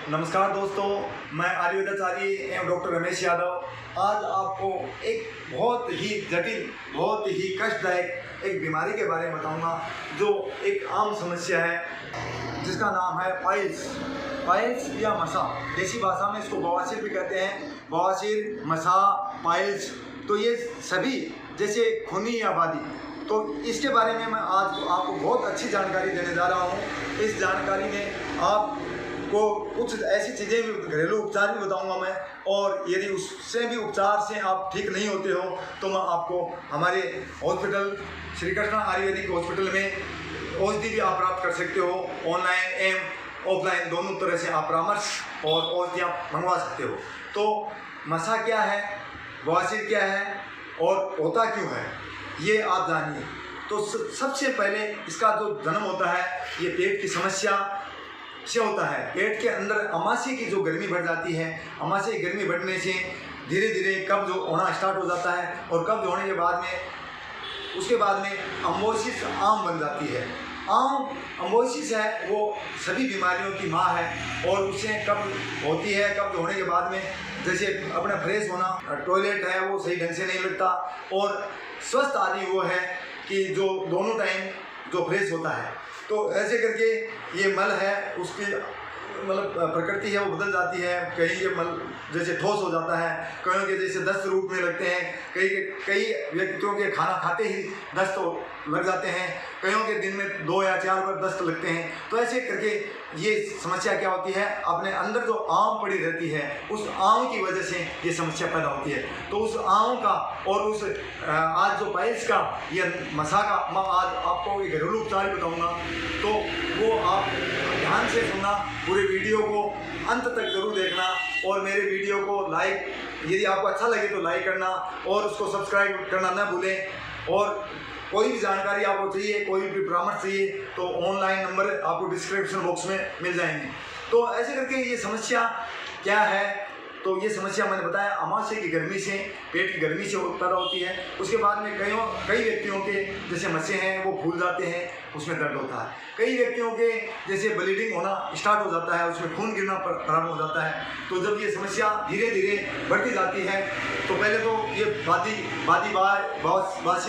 नमस्कार दोस्तों, मैं आयुर्वेदाचार्य एवं डॉक्टर रमेश यादव आज आपको एक बहुत ही जटिल, बहुत ही कष्टदायक एक बीमारी के बारे में बताऊंगा जो एक आम समस्या है जिसका नाम है पाइल्स या मसा। देसी भाषा में इसको बवासीर भी कहते हैं। बवासीर, मसा, पाइल्स, तो ये सभी जैसे खूनी या बादी, तो इसके बारे में मैं आज आपको बहुत अच्छी जानकारी देने जा रहा हूँ। इस जानकारी में आपको कुछ ऐसी चीज़ें भी, घरेलू उपचार भी बताऊंगा मैं, और यदि उससे भी उपचार से आप ठीक नहीं होते हो तो मैं आपको हमारे हॉस्पिटल श्री कृष्णा आयुर्वेदिक हॉस्पिटल में औषधि भी आप प्राप्त कर सकते हो। ऑनलाइन एवं ऑफलाइन दोनों तरह से आप परामर्श और औषधि आप मंगवा सकते हो। तो मसा क्या है, बवासीर क्या है और होता क्यों है, ये आप जानिए। तो सबसे पहले इसका जो जन्म होता है ये पेट की समस्या से होता है। पेट के अंदर अमाशय की जो गर्मी बढ़ जाती है, अमाशय की गर्मी बढ़ने से धीरे धीरे कब्ज होना स्टार्ट हो जाता है, और कब्ज होने के बाद में उसके बाद में अम्बोसिस आम बन जाती है। अम्बोसिस है वो सभी बीमारियों की माँ है, और उससे कब्ज होती है। कब्ज होने के बाद में जैसे अपना फ्रेश होना, टॉयलेट है वो सही ढंग से नहीं लगता, और स्वस्थ आदमी वो है कि जो दोनों टाइम जो फ्रेश होता है। तो ऐसे करके ये मल है उसकी मतलब प्रकृति है वो बदल जाती है। कहीं ये मल जैसे ठोस हो जाता है, कहीं के जैसे दस्त रूप में लगते हैं, कई व्यक्तियों के खाना खाते ही दस्त लग जाते हैं, कईयों के दिन में 2 या 4 बार दस्त लगते हैं। तो ऐसे करके ये समस्या क्या होती है, अपने अंदर जो आम पड़ी रहती है उस आम की वजह से ये समस्या पैदा होती है। तो उस आम का और उस आज जो पाइल्स का या मसा का मैं आज आपको एक घरेलू उपचार बताऊँगा, तो वो आप ध्यान से सुनना, पूरे वीडियो को अंत तक जरूर देखना, और मेरे वीडियो को लाइक, यदि आपको अच्छा लगे तो लाइक करना, और उसको सब्सक्राइब करना ना भूलें। और कोई भी जानकारी आपको चाहिए, कोई भी परामर्श चाहिए, तो ऑनलाइन नंबर आपको डिस्क्रिप्शन बॉक्स में मिल जाएंगे। तो ऐसे करके ये समस्या क्या है, तो ये समस्या मैंने बताया अमाशय की गर्मी से, पेट की गर्मी से पैदा होती है। उसके बाद में कई व्यक्तियों के जैसे मस्से हैं वो फूल जाते हैं, उसमें दर्द होता है। कई व्यक्तियों के जैसे ब्लीडिंग होना स्टार्ट हो जाता है, उसमें खून गिरना प्रारंभ हो जाता है। तो जब ये समस्या धीरे धीरे बढ़ती जाती है तो पहले तो ये बासी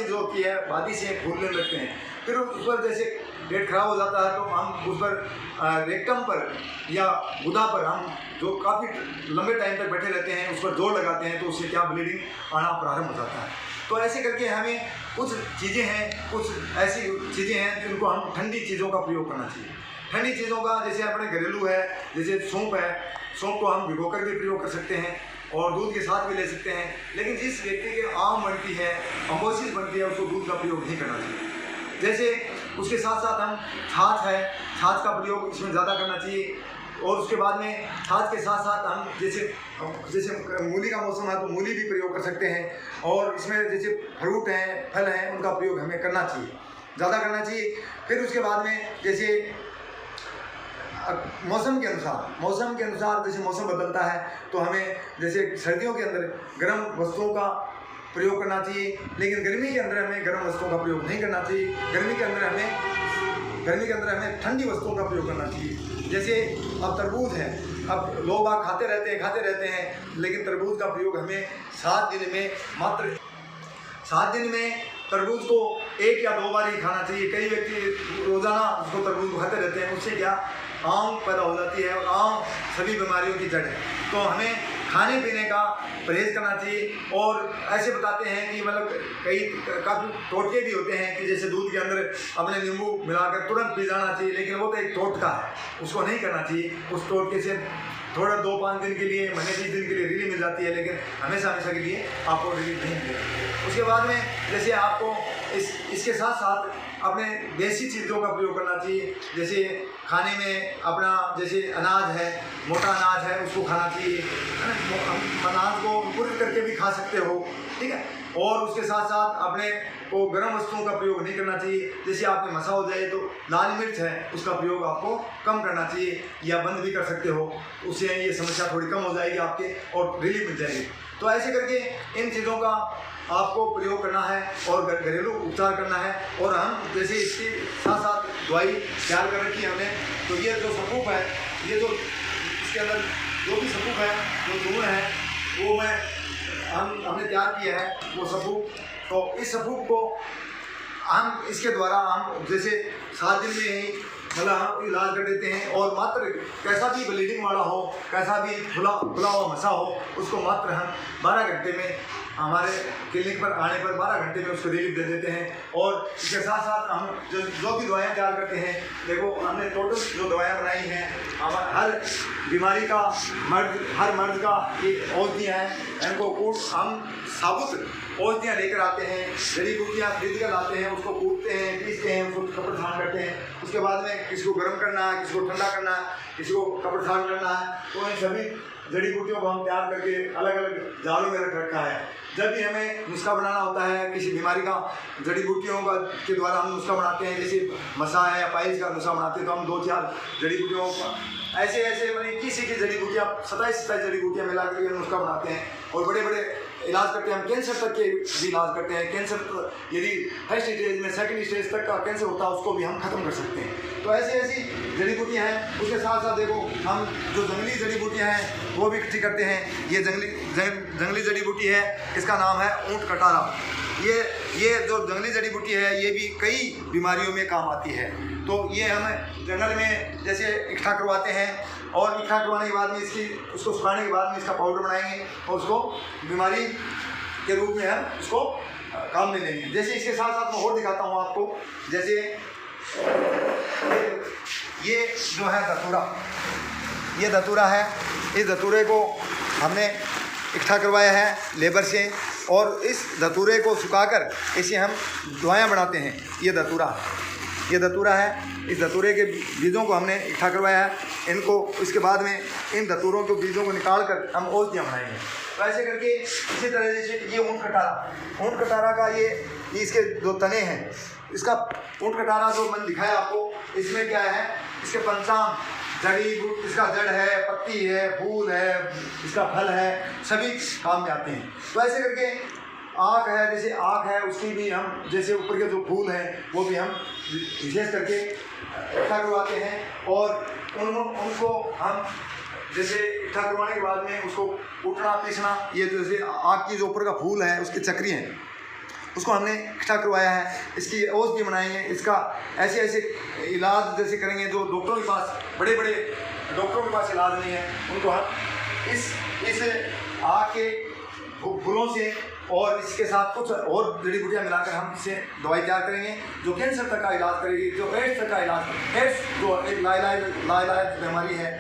जो होती है, बादी से फूलने लगते हैं। फिर उस पर जैसे पेट खराब हो जाता है तो हम उस पर रेक्टम पर या गुदा पर हम जो काफ़ी लंबे टाइम तक बैठे रहते हैं उस पर जोर लगाते हैं, तो उससे क्या ब्लीडिंग आना प्रारंभ हो जाता है। तो ऐसे करके हमें कुछ चीज़ें हैं, कुछ ऐसी चीज़ें हैं जिनको हम ठंडी चीज़ों का प्रयोग करना चाहिए। ठंडी चीज़ों का जैसे अपने घरेलू है, जैसे सौंफ है, सौंफ को हम भिगोकर भी प्रयोग कर सकते हैं और दूध के साथ भी ले सकते हैं। लेकिन जिस व्यक्ति के आम बनती है, अम्बोसिस बनती है, उसको दूध का प्रयोग नहीं करना चाहिए। जैसे उसके साथ साथ हम छाछ है, छाछ का प्रयोग इसमें ज़्यादा करना चाहिए। और उसके बाद में छाछ के साथ साथ हम जैसे मूली का मौसम है तो मूली भी प्रयोग कर सकते हैं, और इसमें जैसे फ्रूट हैं, फल हैं, उनका प्रयोग हमें करना चाहिए, ज़्यादा करना चाहिए। फिर उसके बाद में जैसे मौसम के अनुसार जैसे मौसम बदलता है तो हमें जैसे सर्दियों के अंदर गर्म वस्तुओं का प्रयोग करना चाहिए, लेकिन गर्मी के अंदर हमें गर्म वस्तुओं का प्रयोग नहीं करना चाहिए। गर्मी के अंदर हमें ठंडी वस्तुओं का प्रयोग करना चाहिए। जैसे अब तरबूज है, अब लोग बाग खाते रहते हैं, लेकिन तरबूज का प्रयोग हमें 7 दिन में मात्र 7 दिन में तरबूज को 1 या 2 बार ही खाना चाहिए। कई व्यक्ति रोज़ाना उसको तरबूज खाते रहते हैं, उससे क्या आम पैदा हो जाती है, और आम सभी बीमारियों की जड़ है। तो हमें खाने पीने का परहेज करना चाहिए। और ऐसे बताते हैं कि मतलब काफ़ी टोटके भी होते हैं कि जैसे दूध के अंदर अपने नींबू मिलाकर तुरंत पी जाना चाहिए, लेकिन वो तो एक टोटका है, उसको नहीं करना चाहिए। उस टोटके से थोड़ा 2-5 दिन के लिए, महीने 20 दिन के लिए रिलीफ मिल जाती है, लेकिन हमेशा के लिए आपको रिलीफ नहीं मिलेगा। उसके बाद में जैसे आपको इसके साथ साथ अपने देसी चीज़ों का प्रयोग करना चाहिए। जैसे खाने में अपना जैसे अनाज है, मोटा अनाज है, उसको खाना चाहिए। अनाज को अंकुरित करके भी खा सकते हो, ठीक है। और उसके साथ साथ अपने को गर्म वस्तुओं का प्रयोग नहीं करना चाहिए। जैसे आपने मसा हो जाए तो लाल मिर्च है, उसका प्रयोग आपको कम करना चाहिए या बंद भी कर सकते हो, उससे ये समस्या थोड़ी कम हो जाएगी आपके और रिलीफ मिल जाएगी। तो ऐसे करके इन चीज़ों का आपको प्रयोग करना है और घरेलू उपचार करना है। और हम जैसे इसके साथ साथ दवाई तैयार कर रखी है हमने, तो ये जो सपूप है, ये जो इसके अंदर जो भी सबूत है, जो चूर्ण है, वो हमने तैयार किया है वो सबूत। तो इस सबूत को हम इसके द्वारा हम जैसे 7 दिन में ही मतलब हम इलाज कर देते हैं, और मात्र कैसा भी ब्लीडिंग वाला हो, कैसा भी खुला हुआ मसा हो, उसको मात्र हम 12 घंटे में हमारे क्लिनिक पर आने पर 12 घंटे में उसको रिलीफ दे देते हैं। और इसके साथ साथ हम जो भी दवाएं तैयार करते हैं, देखो हमने टोटल जो दवाएं बनाई हैं, हर बीमारी का हर मर्द का ये औषधियाँ हैं, इनको हम साबुत औषधियाँ लेकर आते हैं, जड़ी बूटियाँ खरीद कर लाते हैं, उसको कूटते हैं, पीसते हैं, उसको कपड़ धान करते हैं। उसके बाद में किसी को गर्म करना है, किसी को ठंडा करना है, किसी को कपड़ धान करना है, तो इन सभी जड़ी बूटियों को हम तैयार करके अलग अलग जालों में रख रखा है। जब भी हमें नुस्खा बनाना होता है किसी बीमारी का, जड़ी बूटियों का के द्वारा हम नुस्खा बनाते हैं, जैसे मसा है या पाइल्स का नुस्खा बनाते हैं, तो हम 2-4 जड़ी बूटियों को ऐसे मतलब किसी की जड़ी बूटियाँ 27 जड़ी बूटियाँ मिला करके नुस्खा बनाते हैं, और बड़े बड़े इलाज करते हैं। हम कैंसर तक के भी इलाज करते हैं। कैंसर यदि फर्स्ट स्टेज में, सेकंड स्टेज तक का कैंसर होता है, उसको भी हम ख़त्म कर सकते हैं। तो ऐसी जड़ी बूटियाँ हैं। उसके साथ साथ देखो हम जो जंगली जड़ी बूटियाँ हैं वो भी इकट्ठी करते हैं। ये जंगली जड़ी बूटी है, इसका नाम है ऊँट कटारा। ये जो जंगली जड़ी बूटी है, ये भी कई बीमारियों में काम आती है। तो ये हम जंगल में जैसे इकट्ठा करवाते हैं, और इकट्ठा करवाने के बाद में उसको सुखाने के बाद में इसका पाउडर बनाएंगे, और उसको बीमारी के रूप में हम उसको काम में लेंगे। जैसे इसके साथ साथ मैं और दिखाता हूँ आपको, जैसे ये जो है धतूरा, ये धतूरा है। इस धतूरे को हमने इकट्ठा करवाया है लेबर से, और इस धतूरे को सुखाकर इसे हम दवाएँ बनाते हैं। ये धतूरा है। इस धतूरे के बीजों को हमने इकट्ठा करवाया है। इनको इसके बाद में इन धतूरों के बीजों को निकाल कर हम औषधियाँ बनाएंगे। तो ऐसे करके इसी तरह जैसे ये ऊँट कटारा का ये इसके 2 तने हैं। इसका ऊँट कटारा जो मैंने दिखाया आपको, इसमें क्या है, इसके पंचांग इसका जड़ है, पत्ती है, फूल है, इसका फल है, सभी काम में आते हैं। तो ऐसे करके आँख है, जैसे आँख है, उसकी भी हम जैसे ऊपर के जो फूल हैं वो भी हम विशेष करके इकट्ठा करवाते हैं, और उनको हम जैसे इकट्ठा करवाने के बाद में उसको कूटना पीसना, ये जैसे आँख की जो ऊपर का फूल है उसकी चक्री हैं, उसको हमने इकट्ठा करवाया है। इसकी औषधि बनाएंगे, इसका ऐसे इलाज जैसे करेंगे। जो डॉक्टरों के पास बड़े डॉक्टरों के पास इलाज नहीं है, उनको हम इस आँख के फूलों से और इसके साथ कुछ और जड़ी बूटियाँ मिलाकर हम इससे दवाई तैयार करेंगे, जो कैंसर तक का इलाज करेगी, जो एड्स तक का इलाज, एड्स जो एक लाइलाज बीमारी है,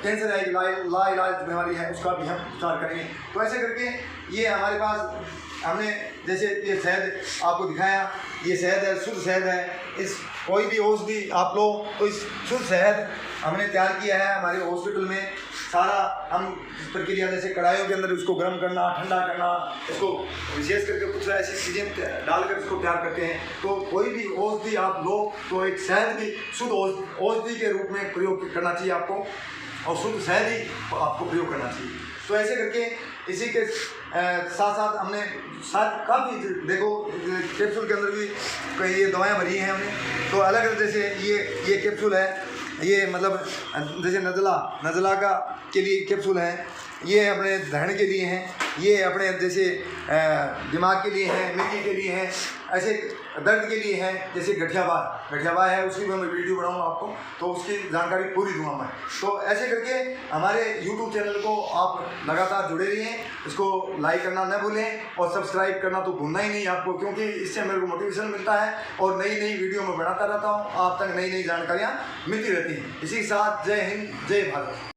कैंसर है, लाइलाज बीमारी है, उसका भी हम उपचार करेंगे। तो ऐसे करके ये हमारे पास हमने जैसे ये शहद आपको दिखाया, ये शहद है, शुद्ध शहद है। इस कोई भी औषधि आप लो तो इस शुद्ध शहद हमने तैयार किया है हमारे हॉस्पिटल में। सारा हम प्रक्रिया जैसे कढ़ाइयों के अंदर उसको गर्म करना, ठंडा करना, इसको विशेष करके कुछ ऐसी चीज़ें डालकर इसको तैयार करते हैं। तो कोई भी औषधि आप लो तो एक शहद भी शुद्ध औषधि के रूप में प्रयोग करना चाहिए आपको, और शुद्ध शहद ही आपको प्रयोग करना चाहिए। तो ऐसे करके इसी के साथ साथ हमने काफ़ी देखो कैप्सूल के अंदर भी कई ये दवाएँ भरी हैं हमने। तो अलग अलग जैसे ये कैप्सूल है, ये मतलब जैसे नज़ला का के लिए कैप्सूल है, ये अपने दहन के लिए हैं, ये अपने जैसे दिमाग के लिए हैं, मिर्गी के लिए हैं, ऐसे दर्द के लिए हैं। जैसे गठियाबार है, उसकी मैं वीडियो बनाऊंगा आपको, तो उसकी जानकारी पूरी दूंगा मैं। तो ऐसे करके हमारे YouTube चैनल को आप लगातार जुड़े रहिए, इसको लाइक करना न भूलें, और सब्सक्राइब करना तो भूलना ही नहीं आपको, क्योंकि इससे मेरे को मोटिवेशन मिलता है और नई वीडियो में बनाता रहता हूँ, आप तक नई जानकारियाँ मिलती रहती हैं। इसी के साथ जय हिंद, जय भारत।